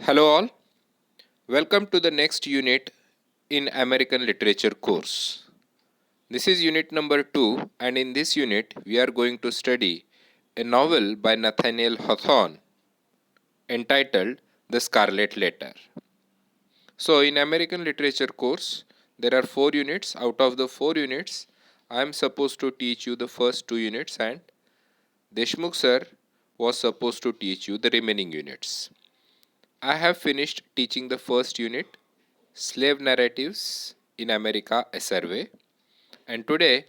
Hello all, welcome to the next unit in American Literature course. This is unit number 2 and in this unit we are going to study a novel by Nathaniel Hawthorne entitled The Scarlet Letter. So in American Literature course there are 4 units. Out of the 4 units I am supposed to teach you the first 2 units and Deshmukh sir was supposed to teach you the remaining units. I have finished teaching the first unit, Slave Narratives in America, a Survey, and today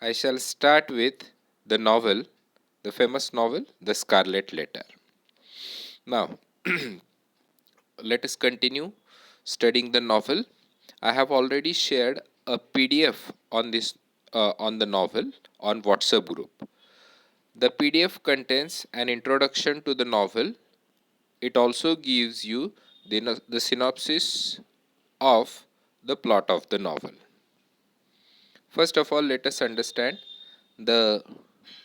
I shall start with the novel, the famous novel, The Scarlet Letter. Now, let us continue studying the novel. I have already shared a PDF on the novel on WhatsApp group. The PDF contains an introduction to the novel. It also gives you the synopsis of the plot of the novel. First of all, let us understand the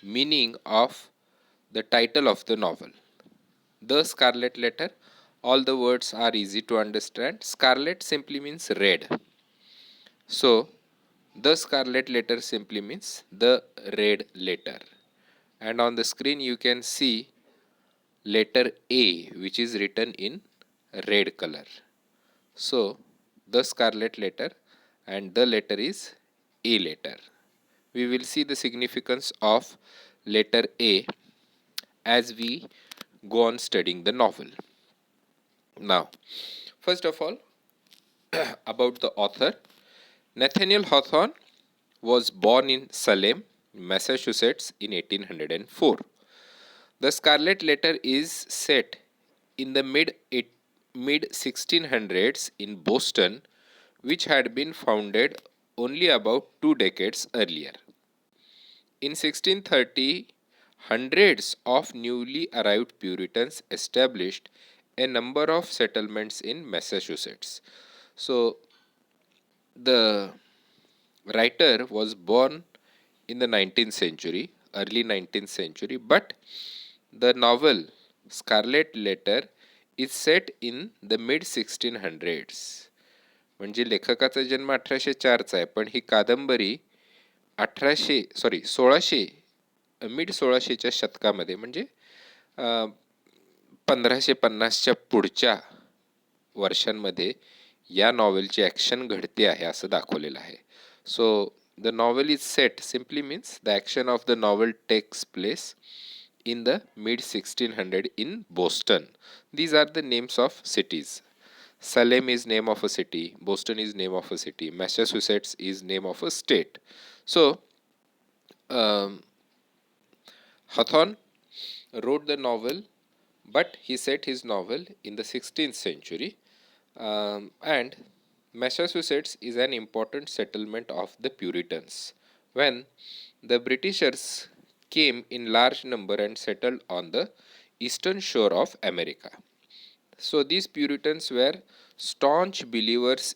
meaning of the title of the novel. The Scarlet Letter. All the words are easy to understand. Scarlet simply means red. So, the Scarlet Letter simply means the red letter. And on the screen you can see letter A, which is written in red color. So, the Scarlet Letter and the letter is A letter. We will see the significance of letter A as we go on studying the novel. Now, first of all, about the author. Nathaniel Hawthorne was born in Salem, Massachusetts in 1804. The Scarlet Letter is set in the mid 1600s in Boston, which had been founded only about 2 decades earlier. In 1630, hundreds of newly arrived Puritans established a number of settlements in Massachusetts. So, the writer was born in the 19th century, early 19th century, but the novel Scarlet Letter is set in the mid 1600s. म्हणजे लेखकाचा जन्म 1804चा आहे, पण ही कादंबरी 1600 mid 1600च्या शतकामध्ये म्हणजे 1550च्या पुढच्या वर्षांमध्ये या नॉवेलची action घडते आहे असं दाखवलेलं आहे. So the novel is set simply means the action of the novel takes place in the mid 1600 in Boston. These are the names of cities. Salem is name of a city, Boston is name of a city, Massachusetts is name of a state. So Hawthorne wrote the novel, but he set his novel in the 16th century, and Massachusetts is an important settlement of the Puritans. When the Britishers came in large number and settled on the eastern shore of America. So these Puritans were staunch believers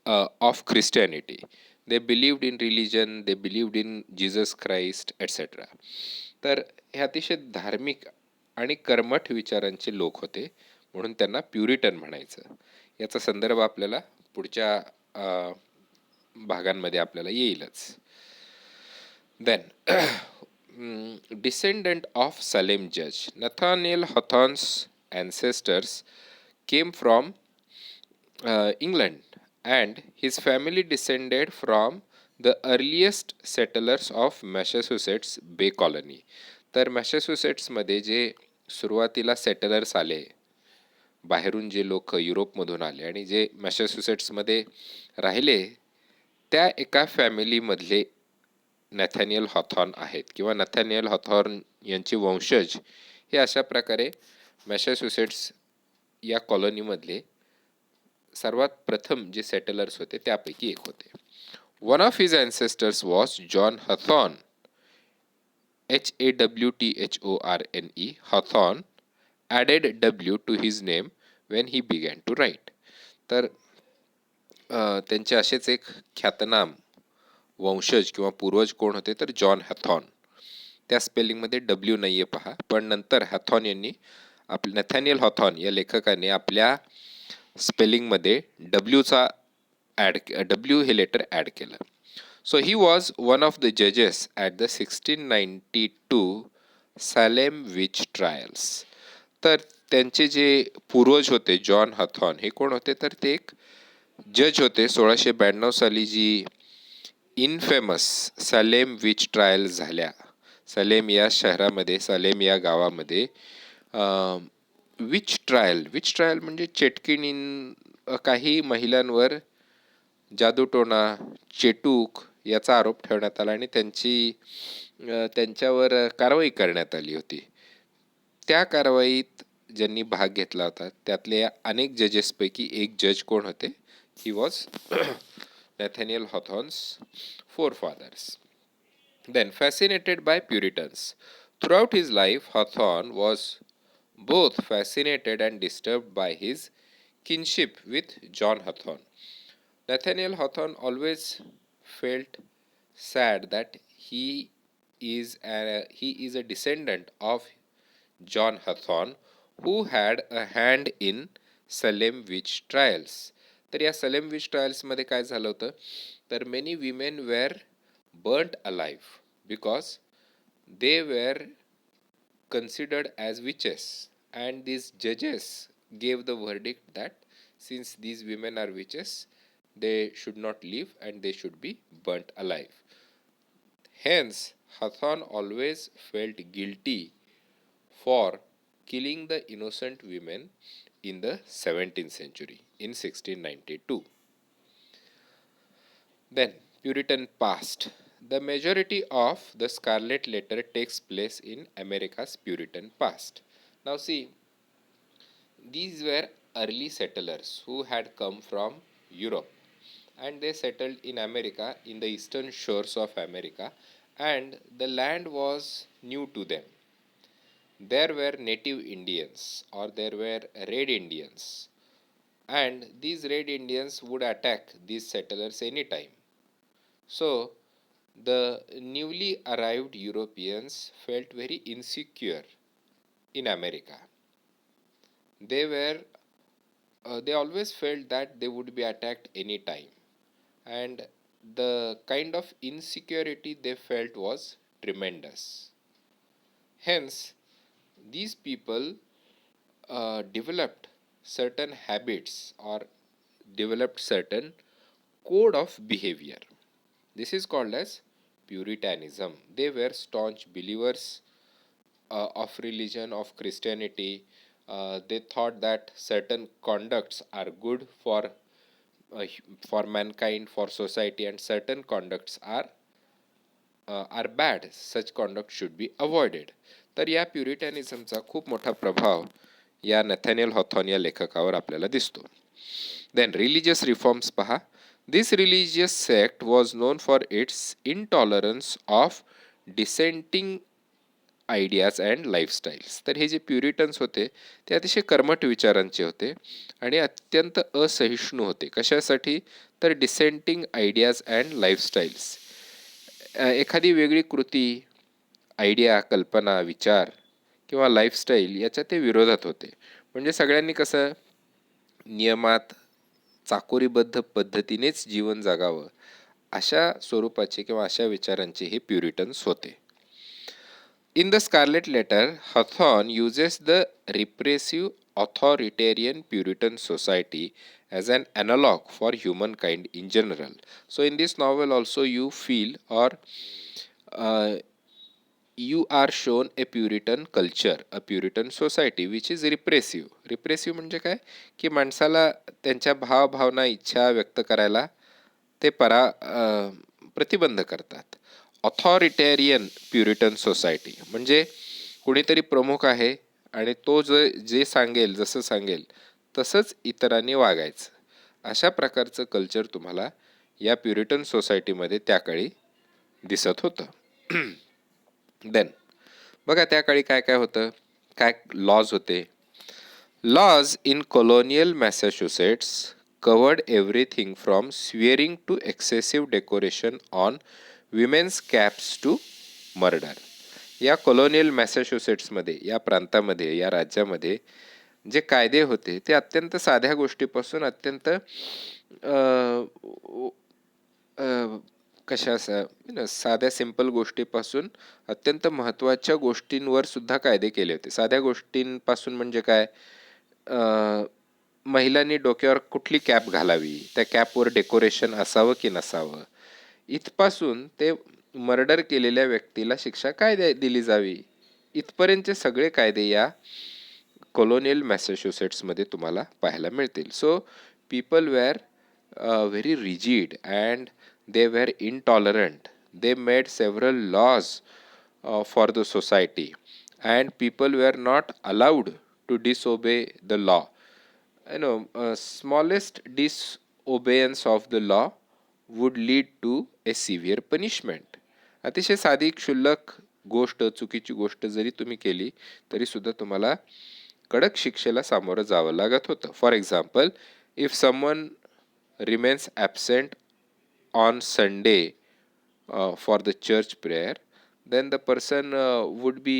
of Christianity. They believed in religion, they believed in Jesus Christ, etc. तर हे अतिशय धार्मिक आणि कर्मठ विचारांचे लोक होते, म्हणून त्यांना प्युरिटन म्हणायचं. याचा संदर्भ आपल्याला पुढच्या भागांमध्ये आपल्याला येईलच. Then, descendant of Salem judge, Nathaniel Hawthorne's ancestors came from England, and his family descended from the earliest settlers of Massachusetts Bay Colony. तर मॅसेच्युसेट्समध्ये जे सुरुवातीला सेटलर्स आले, बाहेरून जे लोक युरोपमधून आले आणि जे मॅसेच्युसेट्समध्ये राहिले, त्या एका फॅमिलीमधले नॅथॅनियल हॉथॉर्न आहेत किंवा नॅथॅनियल हॉथॉर्न यांचे वंशज हे अशा प्रकारे मॅसेच्युसेट्स या कॉलनीमधले सर्वात प्रथम जे सेटलर्स होते त्यापैकी एक होते. One of his ancestors was John Hawthorne, HAWTHORNE, Hawthorne, added W to his name when he began to write. तर त्यांचे असेच एक ख्यातनाम वंशज किंवा पूर्वज कोण होते तर जॉन हॅथॉर्न. त्या स्पेलिंगमध्ये W नाही आहे पहा, पण नंतर हॅथॉर्न यांनी नॅथॅनियल हॉथॉर्न या लेखकाने आपल्या स्पेलिंगमध्ये डब्ल्यू हे लेटर ॲड केलं. So he was one of the जजेस at the 1692 Salem witch trials. तर त्यांचे जे पूर्वज होते जॉन हॉथॉर्न हे कोण होते, तर ते एक जज होते. 1692 साली जी इनफेमस सॅलेम विच ट्रायल झाल्या, सलेम या शहरामध्ये, सलेम या गावामध्ये विच ट्रायल म्हणजे चेटकिणीन काही महिलांवर जादूटोणा, चेटूक याचा आरोप ठेवण्यात आला आणि त्यांच्यावर कारवाई करण्यात आली होती. त्या कारवाईत ज्यांनी भाग घेतला होता त्यातले अनेक जजेसपैकी एक जज कोण होते? He was Nathaniel Hawthorne's forefathers. Then, fascinated by Puritans. Throughout his life, Hawthorne was both fascinated and disturbed by his kinship with John Hawthorne. Nathaniel Hawthorne always felt sad that he is a descendant of John Hawthorne, who had a hand in Salem witch trials. तर या सलेम विच ट्रायल्समध्ये काय झालं होतं, तर many women were burnt alive because they were considered as witches, and these judges gave the verdict that since these women are witches, they should not live and they should be burnt alive. Hence, Hawthorne always felt guilty for killing the innocent women in the 17th century in 1692. Then, Puritan past. The majority of the Scarlet Letter takes place in America's Puritan past. Now see, these were early settlers who had come from Europe and they settled in America, in the eastern shores of America, and the land was new to them. There were native Indians or there were Red Indians, and these Red Indians would attack these settlers anytime. So, the newly arrived Europeans felt very insecure in America. They always felt that they would be attacked anytime, and the kind of insecurity they felt was tremendous. Hence, these people developed certain habits or developed certain code of behavior. This is called as Puritanism. They were staunch believers of religion, of Christianity. They thought that certain conducts are good for mankind, for society, and certain conducts are bad. Such conduct should be avoided. तर या प्युरिटॅनिझमचा खूप मोठा प्रभाव या नॅथॅनियल Hawthorne या लेखकावर आपल्याला दिसतो. Then religious reforms पहा. This religious sect was known for its intolerance of dissenting ideas and lifestyles. तर हे जे प्युरिटन्स होते ते अतिशय कर्मठ विचारांचे होते आणि अत्यंत असहिष्णू होते. कशासाठी? तर डिसेंटिंग आयडियाज अँड लाईफस्टाईल्स. एखादी वेगळी कृती, आयडिया, कल्पना, विचार किंवा लाईफस्टाईल याच्या ते विरोधात होते. म्हणजे सगळ्यांनी कसं नियमात चाकोरीबद्ध पद्धतीनेच जीवन जगावं अशा स्वरूपाचे किंवा अशा विचारांचे हे प्युरिटन्स होते. In the Scarlet Letter, Hawthorne uses the repressive authoritarian Puritan society as an analog for humankind in general. So in this novel also you feel or you are shown a Puritan culture, a Puritan society which is repressive. Repressive म्हणजे काय? की माणसाला त्यांच्या भावना, इच्छा व्यक्त करायला ते प्रतिबंध करतात. ऑथॉरिटेरियन प्युरिटन सोसायटी म्हणजे कुणीतरी प्रमुख आहे आणि तो जे सांगेल, जसं सांगेल तसंच इतरांनी वागायचं. अशा प्रकारचं कल्चर तुम्हाला या प्युरिटन सोसायटीमध्ये त्याकाळी दिसत होतं. देन बघा त्याकाळी काय काय होतं, काय लॉज होते. Laws in colonial Massachusetts covered everything from swearing to excessive decoration on women's caps to murder. या कॉलोनियल मॅसेच्युसेट्समध्ये, या प्रांतामध्ये, या राज्यामध्ये जे कायदे होते ते अत्यंत साध्या गोष्टीपासून अत्यंत कशा साध्या सिंपल गोष्टीपासून अत्यंत महत्त्वाच्या गोष्टींवर सुद्धा कायदे केले होते. साध्या गोष्टींपासून म्हणजे काय, महिलांनी डोक्यावर कुठली कॅप घालावी, त्या कॅपवर डेकोरेशन असावं की नसावं, इथपासून ते मर्डर केलेल्या व्यक्तीला शिक्षा काय दिली जावी, इथपर्यंतचे सगळे कायदे या कॉलोनियल मॅसेच्युसेट्समध्ये तुम्हाला पाहायला मिळतील. So people were very rigid and they were intolerant. They made several laws for the society, and people were not allowed to disobey the law. Smallest disobedience of the law would lead to a severe punishment. अतिशय साधी क्षुल्लक गोष्ट, चुकीची गोष्ट जरी तुम्ही केली तरी सुद्धा तुम्हाला कडक शिक्षेला सामोरं जावं लागत होतं. For example, if someone remains absent on Sunday for the church prayer, then the person would be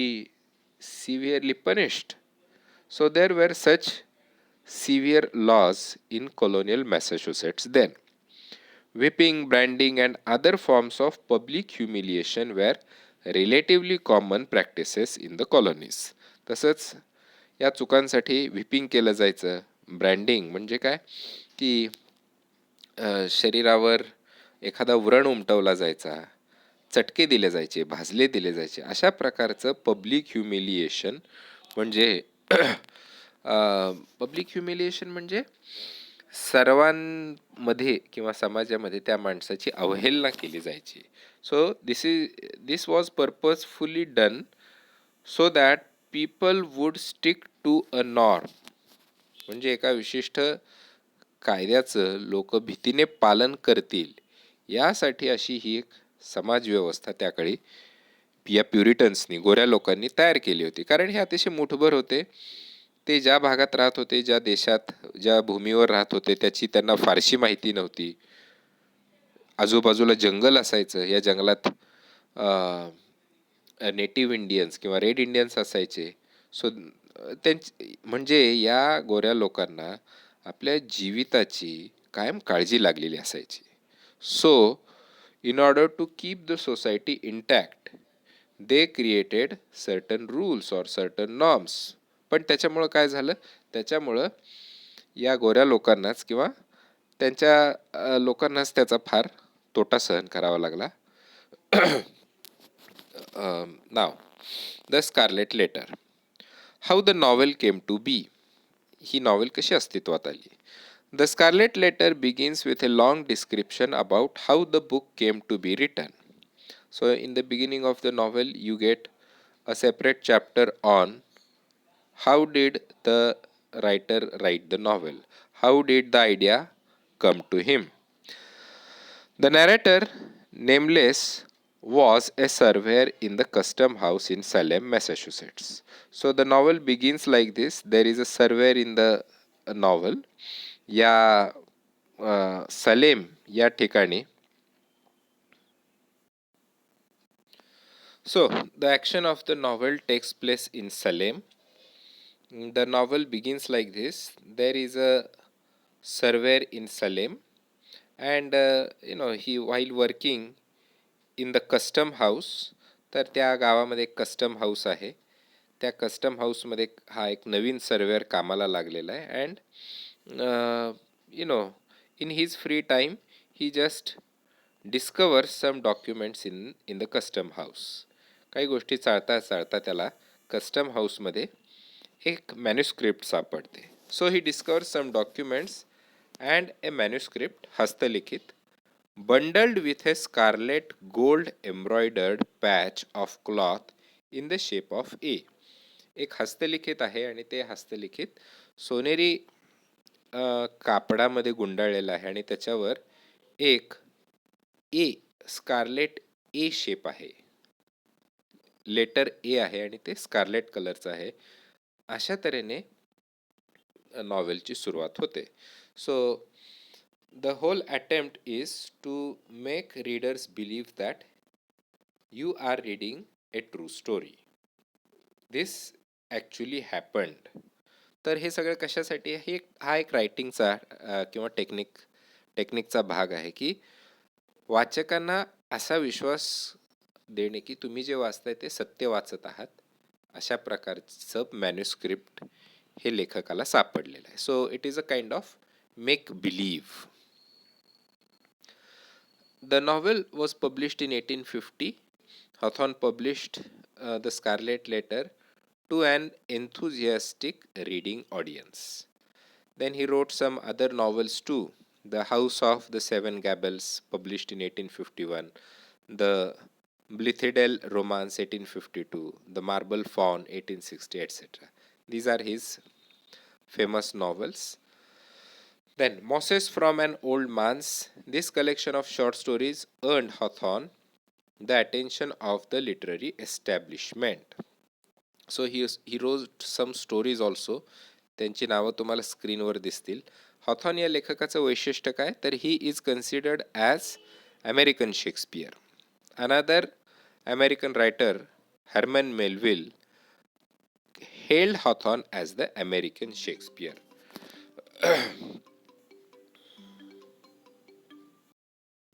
severely punished. So there were such severe laws in colonial Massachusetts then. Whipping, branding, and other forms of public humiliation were relatively common practices in the colonies. तसंच या चुकांसाठी whipping केलं जायचं. Branding म्हणजे काय की शरीरावर एखादा व्रण उमटवला जायचा, चटके दिले जायचे, भाजले दिले जायचे. अशा प्रकारचं पब्लिक ह्युमिलिएशन म्हणजे पब्लिक ह्युमिलिएशन म्हणजे सर्वांमध्ये किंवा समाजामध्ये त्या माणसाची अवहेलना केली जायची. So this was purposefully done so that people would stick to a norm. म्हणजे एका विशिष्ट कायद्याचं लोक भीतीने पालन करतील यासाठी अशी ही एक समाजव्यवस्था त्याकाळी या प्युरिटन्सनी, गोऱ्या लोकांनी तयार केली होती. कारण हे अतिशय मुठभर होते. ते ज्या भागात राहत होते, ज्या देशात, ज्या भूमीवर राहत होते त्याची त्यांना फारशी माहिती नव्हती. आजूबाजूला जंगल असायचं, या जंगलात नेटिव्ह इंडियन्स किंवा रेड इंडियन्स असायचे. सो म्हणजे या गोऱ्या लोकांना आपल्या जीविताची कायम काळजी लागलेली असायची. सो in order to keep the society intact, they created certain rules or certain norms. पण त्याच्यामुळं काय झालं, त्याच्यामुळं या गोऱ्या लोकांनाच किंवा त्यांच्या लोकांनाच त्याचा फार तोटा सहन करावा लागला. नाव the scarlet letter. How the novel came to be. ही नॉवेल कशी अस्तित्वात आली. The Scarlet Letter begins with a long description about how the book came to be written. So in the beginning of the novel you get a separate chapter on how did the writer write the novel, how did the idea come to him. The narrator, nameless, was a surveyor in the custom house in Salem, Massachusetts. So the novel begins like this. There is a surveyor in the novel. या Salem या ठिकाणी. So the action of the novel takes place in Salem. The novel begins like this. There is a surveyor in Salem and he while working in the custom house. तर त्या गावामध्ये एक custom house आहे. त्या custom हाऊसमध्ये हा एक नवीन surveyor कामाला लागलेला आहे. And in his free time he just discovers some documents in the custom house. काही गोष्टी चाळता चाळता त्याला कस्टम हाऊसमध्ये एक मॅन्युस्क्रिप्ट सापडते. So he discovers some documents and a manuscript, हस्तलिखित, bundled with a scarlet gold embroidered patch of cloth in the shape of a. एक हस्तलिखित आहे आणि ते हस्तलिखित सोनेरी कापडामध्ये गुंडाळलेला आहे आणि त्याच्यावर एक ए, स्कारलेट ए शेप आहे, लेटर ए आहे आणि ते स्कारलेट कलरचं आहे. अशा तऱ्हेने नॉवेलची सुरुवात होते. So the whole attempt is to make readers believe that you are reading a true story. This actually happened. तर हे सगळं कशासाठी आहे? हा एक रायटिंगचा किंवा टेक्निकचा भाग आहे की वाचकांना असा विश्वास देणे की तुम्ही जे वाचताय ते सत्य वाचत आहात. अशा प्रकारचं मॅन्युस्क्रिप्ट हे लेखकाला सापडलेलं आहे. So it is a kind of make believe. The novel was published in 1850. Hawthorne published The Scarlet Letter to an enthusiastic reading audience. Then he wrote some other novels too. The House of the Seven Gables, published in 1851. The Blithedale Romance, 1852. The Marble Faun, 1860, etc. These are his famous novels. Then, Mosses from an Old Manse. This collection of short stories earned Hawthorne the attention of the literary establishment. So he wrote some stories also. त्यांची नावं तुम्हाला स्क्रीनवर दिसतील. Hawthorne या लेखकाचं वैशिष्ट्य काय, तर he is considered as American Shakespeare. Another American writer Herman Melville hailed Hawthorne as the American Shakespeare.